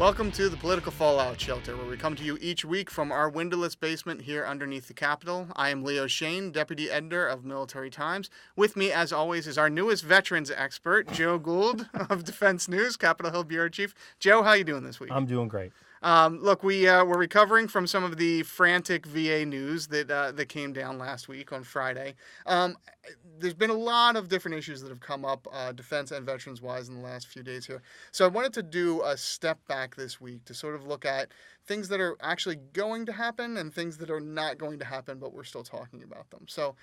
Welcome to the Political Fallout Shelter, where we come to you each week from our windowless basement here underneath the Capitol. I am Leo Shane, Deputy Editor of Military Times. With me, as always, is our newest veterans expert, Joe Gould of Defense News, Capitol Hill Bureau Chief. Joe, how are you doing this week? I'm doing great. Look, we're recovering from some of the frantic VA news that came down last week on Friday. There's been a lot of different issues that have come up, defense and veterans-wise, in the last few days here. So I wanted to do a step back this week to sort of look at things that are actually going to happen and things that are not going to happen, but we're still talking about them. So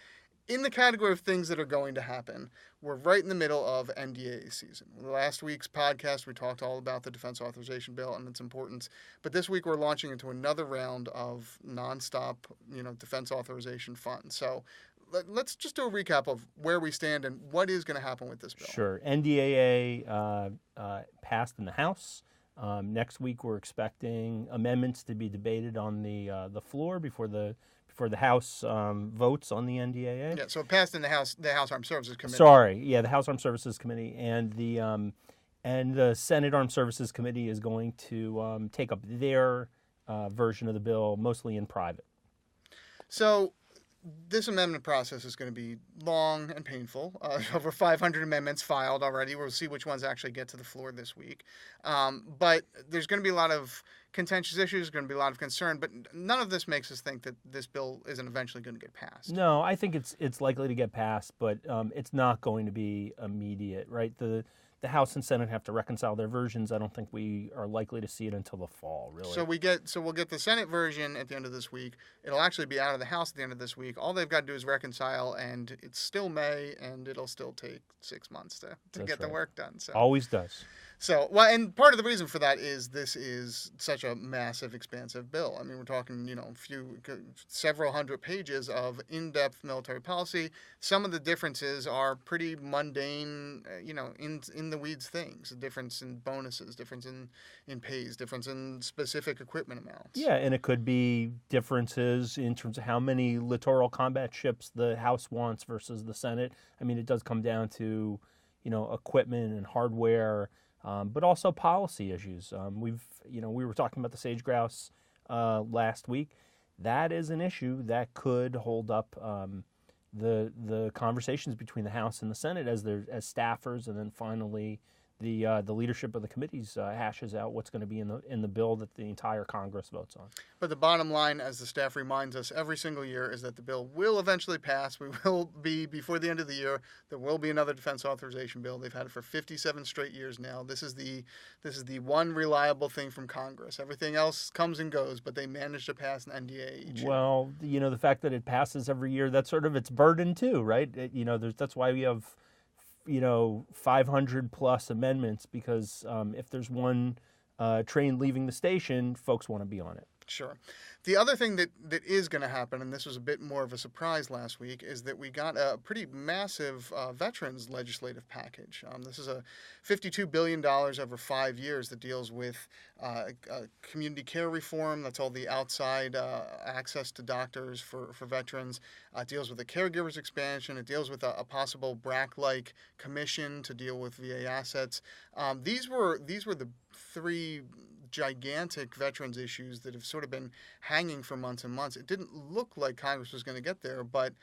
in the category of things that are going to happen, we're right in the middle of NDAA season. Last week's podcast, we talked all about the Defense Authorization Bill and its importance. But this week, we're launching into another round of nonstop, defense authorization funds. So let's just do a recap of where we stand and what is going to happen with this bill. Sure. NDAA passed in the House. Next week, we're expecting amendments to be debated on the floor before the House votes on the NDAA. Yeah, so it passed in the House Armed Services Committee. The House Armed Services Committee, and the Senate Armed Services Committee is going to take up their version of the bill, mostly in private. So this amendment process is going to be long and painful. Over 500 amendments filed already. We'll see which ones actually get to the floor this week. But there's going to be a lot of contentious issues, going to be a lot of concern, but none of this makes us think that this bill isn't eventually going to get passed. No, I think it's likely to get passed, but it's not going to be immediate, right? The House and Senate have to reconcile their versions. I don't think we are likely to see it until the fall, really. So we'll get the Senate version at the end of this week. It'll actually be out of the House at the end of this week. All they've got to do is reconcile, and it's still May, and it'll still take 6 months to get the work done. So always does. So, and part of the reason for that is this is such a massive, expansive bill. I mean, we're talking, several hundred pages of in-depth military policy. Some of the differences are pretty mundane, in the weeds things. A difference in bonuses, difference in pays, difference in specific equipment amounts. Yeah, and it could be differences in terms of how many littoral combat ships the House wants versus the Senate. I mean, it does come down to, equipment and hardware. But also policy issues. We were talking about the sage grouse last week. That is an issue that could hold up the conversations between the House and the Senate as staffers, and then finally the leadership of the committees hashes out what's going to be in the bill that the entire Congress votes on. But the bottom line, as the staff reminds us every single year, is that the bill will eventually pass. We will be, before the end of the year, there will be another defense authorization bill. They've had it for 57 straight years now. This is the one reliable thing from Congress. Everything else comes and goes, but they manage to pass an NDA each year. Well, the fact that it passes every year, that's sort of its burden too, right? That's why we have 500 plus amendments, because if there's one train leaving the station, folks want to be on it. Sure. The other thing that is going to happen, and this was a bit more of a surprise last week, is that we got a pretty massive veterans legislative package. This is a $52 billion over 5 years that deals with community care reform. That's all the outside access to doctors for veterans. It deals with the caregivers expansion. It deals with a possible BRAC-like commission to deal with VA assets. These were the three gigantic veterans issues that have sort of been hanging for months and months. It didn't look like Congress was going to get there, but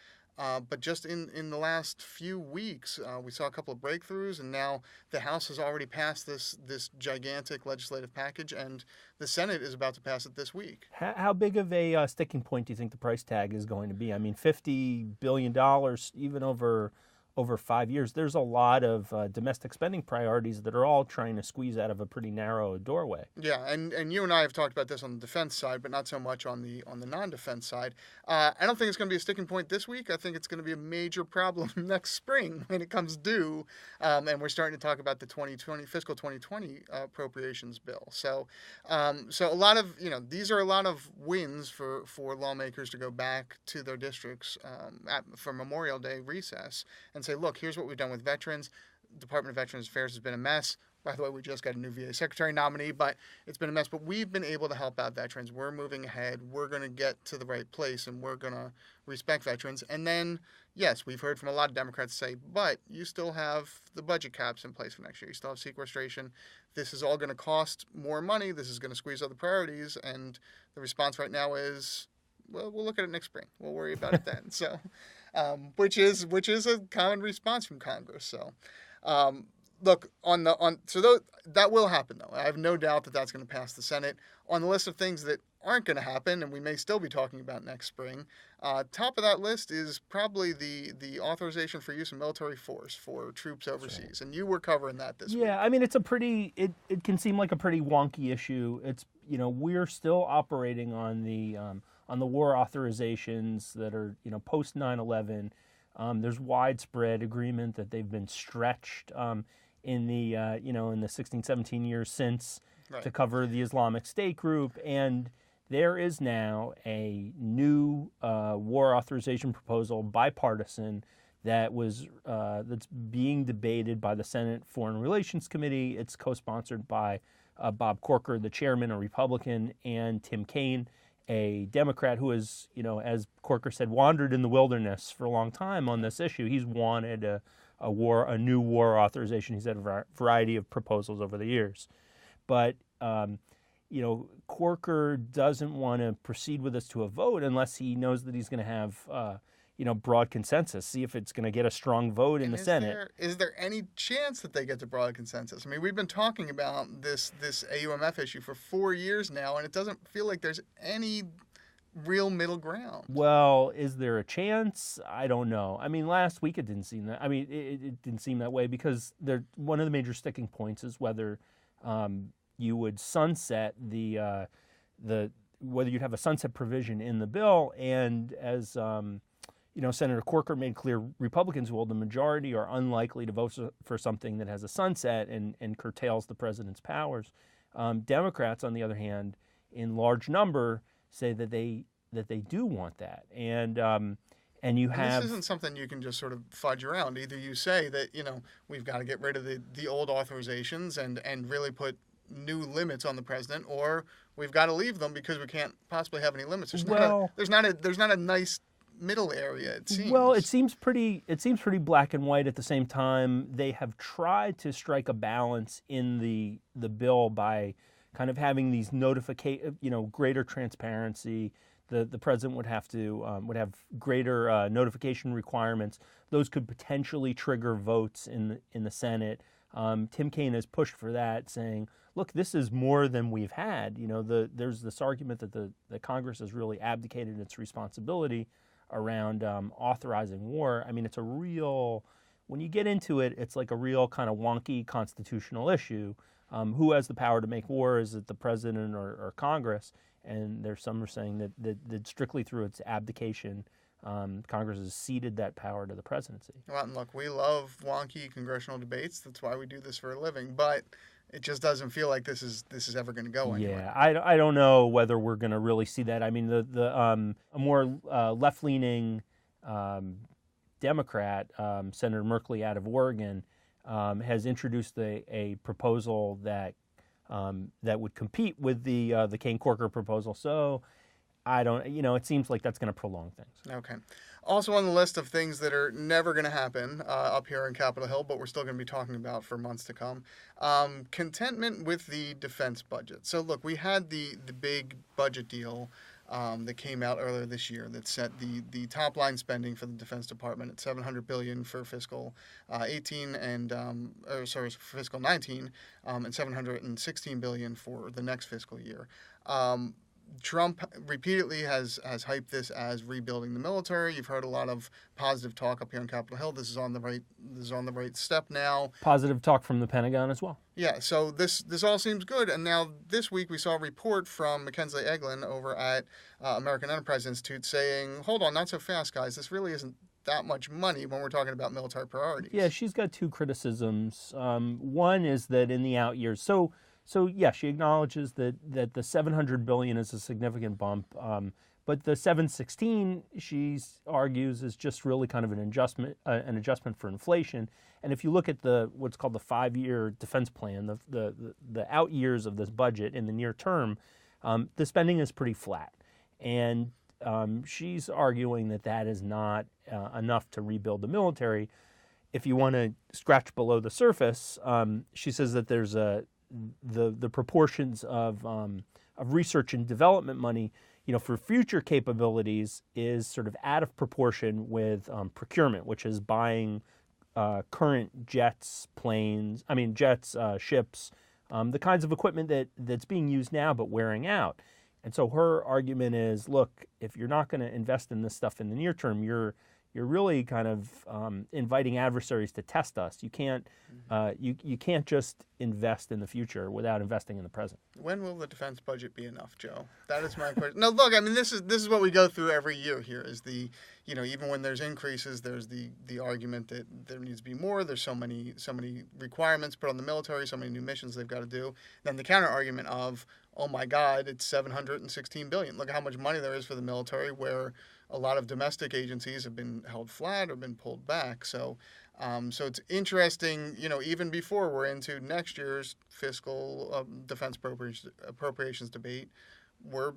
just in the last few weeks, we saw a couple of breakthroughs, and now the House has already passed this gigantic legislative package, and the Senate is about to pass it this week. How big of a sticking point do you think the price tag is going to be? I mean, $50 billion, even over 5 years, there's a lot of domestic spending priorities that are all trying to squeeze out of a pretty narrow doorway. Yeah, and you and I have talked about this on the defense side, but not so much on the non-defense side. I don't think it's going to be a sticking point this week. I think it's going to be a major problem next spring when it comes due, and we're starting to talk about the fiscal 2020 appropriations bill. So a lot of these are a lot of wins for lawmakers to go back to their districts for Memorial Day recess and say, look, here's what we've done with veterans. Department of Veterans Affairs has been a mess. By the way, we just got a new VA secretary nominee, but it's been a mess. But we've been able to help out veterans. We're moving ahead. We're going to get to the right place, and we're going to respect veterans. And then, yes, we've heard from a lot of Democrats say, but you still have the budget caps in place for next year. You still have sequestration. This is all going to cost more money. This is going to squeeze other priorities. And the response right now is, well, we'll look at it next spring. We'll worry about it then. So, which is a common response from Congress. So, look, that will happen, though. I have no doubt that that's going to pass the Senate. On the list of things that aren't going to happen, and we may still be talking about next spring, top of that list is probably the authorization for use of military force for troops overseas. Right. And you were covering that this week. Yeah, I mean, it's it can seem like a pretty wonky issue. It's, we're still operating on the war authorizations that are, post 9/11. There's widespread agreement that they've been stretched in the 16, 17 years since right. to cover the Islamic State group. And there is now a new war authorization proposal, bipartisan, that's being debated by the Senate Foreign Relations Committee. It's co-sponsored by Bob Corker, the chairman, a Republican, and Tim Kaine, a Democrat who has, as Corker said, wandered in the wilderness for a long time on this issue. He's wanted a new war authorization. He's had a variety of proposals over the years. But, Corker doesn't want to proceed with this to a vote unless he knows that he's going to have, broad consensus, see if it's going to get a strong vote in the Senate. Is there any chance that they get to broad consensus? I mean, we've been talking about this AUMF issue for 4 years now, and it doesn't feel like there's any real middle ground. Well, is there a chance? I don't know. I mean, last week it didn't seem that. I mean, it didn't seem that way because one of the major sticking points is whether you would sunset whether you'd have a sunset provision in the bill, and as Senator Corker made clear, Republicans who hold the majority are unlikely to vote for something that has a sunset and curtails the president's powers. Democrats, on the other hand, in large number, say that they do want that, and you have. This isn't something you can just sort of fudge around. Either you say that we've got to get rid of the old authorizations and really put new limits on the president, or we've got to leave them because we can't possibly have any limits. There's not a nice middle area, it seems. Well, it seems pretty black and white. At the same time, they have tried to strike a balance in the bill by kind of having these greater transparency. The president would have greater notification requirements. Those could potentially trigger votes in the Senate. Tim Kaine has pushed for that, saying, "Look, this is more than we've had." There's this argument that the Congress has really abdicated its responsibility around authorizing war. I mean, when you get into it, it's like a real kind of wonky constitutional issue. Who has the power to make war? Is it the president or Congress? And there's some who are saying that strictly through its abdication, Congress has ceded that power to the presidency. Well, and look, we love wonky congressional debates. That's why we do this for a living. But it just doesn't feel like this is ever going to go anywhere. Yeah, I don't know whether we're going to really see that. I mean, a more left-leaning Democrat, Senator Merkley out of Oregon, has introduced a proposal that would compete with the Kaine-Corker proposal. So it seems like that's going to prolong things. Okay. Also on the list of things that are never going to happen up here in Capitol Hill, but we're still going to be talking about for months to come, contentment with the defense budget. So look, we had the big budget deal that came out earlier this year that set the top line spending for the Defense Department at $700 billion for fiscal 18 and for fiscal 19, and $716 billion for the next fiscal year. Trump repeatedly has hyped this as rebuilding the military. You've heard a lot of positive talk up here on Capitol Hill. This is on the right step now. Positive talk from the Pentagon as well. Yeah, so this all seems good. And now this week we saw a report from Mackenzie Eglin over at American Enterprise Institute saying, hold on, not so fast, guys. This really isn't that much money when we're talking about military priorities. Yeah, she's got two criticisms. One is that in the out years, So yeah, she acknowledges that the $700 billion is a significant bump, But the 716, she argues, is just really kind of an adjustment for inflation. And if you look at what's called the 5-year defense plan, the out years of this budget in the near term, the spending is pretty flat. And she's arguing that is not enough to rebuild the military. If you want to scratch below the surface, she says that there's the proportions of research and development money, for future capabilities is sort of out of proportion with procurement, which is buying current jets, ships, the kinds of equipment that's being used now but wearing out. And so her argument is, look, if you're not going to invest in this stuff in the near term, you're really kind of inviting adversaries to test us. You can't you can't just invest in the future without investing in the present. When will the defense budget be enough, Joe? That is my question. No, look, I mean, this is what we go through every year here. Is even when there's increases, there's the argument that there needs to be more. There's so many requirements put on the military, so many new missions they've got to do. Then the counter argument of, oh my God, it's $716 billion. Look how much money there is for the military, where a lot of domestic agencies have been held flat or been pulled back. So it's interesting, even before we're into next year's fiscal defense appropriations debate, we're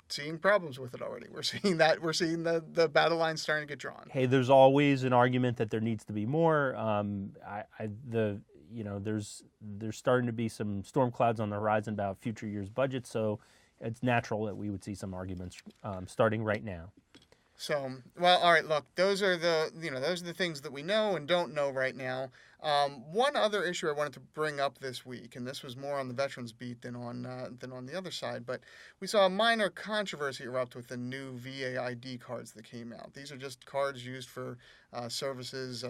seeing problems with it already. We're seeing the battle line starting to get drawn. Hey, there's always an argument that there needs to be more. There's starting to be some storm clouds on the horizon about future years' budgets, so it's natural that we would see some arguments starting right now. So, well, all right, look, those are the things that we know and don't know right now. One other issue I wanted to bring up this week, and this was more on the veterans beat than on the other side, but we saw a minor controversy erupt with the new VA ID cards that came out. These are just cards used for services,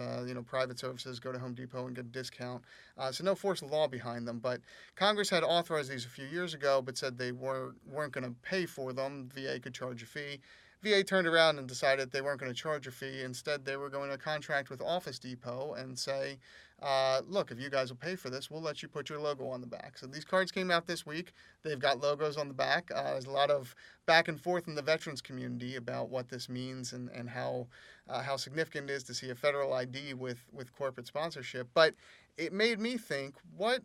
private services, go to Home Depot and get a discount. So no force of law behind them, but Congress had authorized these a few years ago, but said they weren't going to pay for them. VA could charge a fee. VA turned around and decided they weren't going to charge a fee. Instead, they were going to contract with Office Depot and say, look, if you guys will pay for this, we'll let you put your logo on the back. So these cards came out this week. They've got logos on the back. There's a lot of back and forth in the veterans community about what this means and how significant it is to see a federal ID with corporate sponsorship. But it made me think, what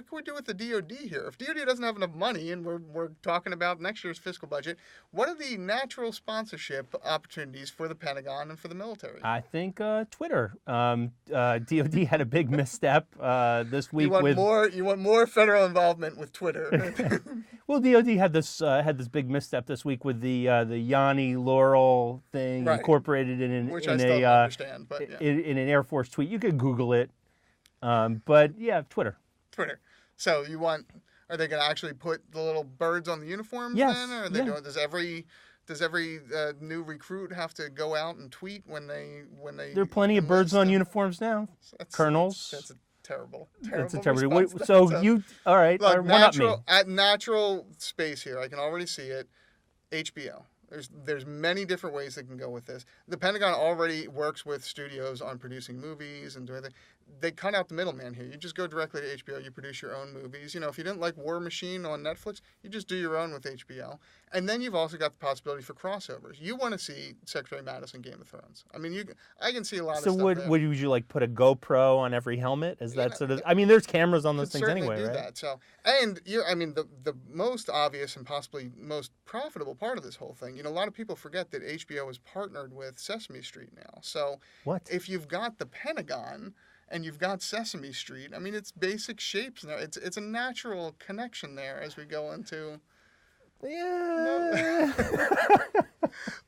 can we do with the DOD here? If DOD doesn't have enough money, and we're talking about next year's fiscal budget, what are the natural sponsorship opportunities for the Pentagon and for the military? I think Twitter. DOD had a big misstep this week. You want more federal involvement with Twitter? Well, DOD had this big misstep this week with the Yanni Laurel thing, right, incorporated which I still don't understand, but yeah. in an Air Force tweet. You could Google it, but yeah, Twitter. So are they going to actually put the little birds on the uniforms then? Or are they does every new recruit have to go out and tweet when they There are plenty of birds on uniforms now. Colonels. That's a terrible response. All right. Look, natural space here. I can already see it. HBO. There's many different ways they can go with this. The Pentagon already works with studios on producing movies and doing that. They cut out the middleman here. You just go directly to HBO. You produce your own movies. If you didn't like War Machine on Netflix, you just do your own with HBO. And then you've also got the possibility for crossovers. You want to see Secretary Madison Game of Thrones. I mean, I can see a lot of stuff there. So would you like put a GoPro on every helmet? Is that sort of? I mean, there's cameras on those things anyway, right? That. So, and the most obvious and possibly most profitable part of this whole thing. A lot of people forget that HBO is partnered with Sesame Street now. So, if you've got the Pentagon and you've got Sesame Street, I mean, it's basic shapes now. It's a natural connection there as we go into. Yeah.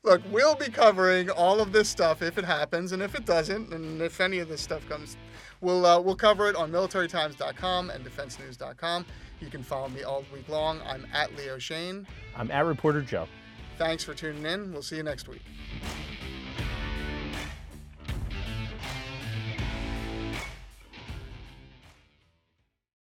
Look, we'll be covering all of this stuff if it happens, and if it doesn't, and if any of this stuff comes, we'll cover it on militarytimes.com and defensenews.com. You can follow me all week long. I'm at Leo Shane. I'm at Reporter Joe. Thanks for tuning in. We'll see you next week.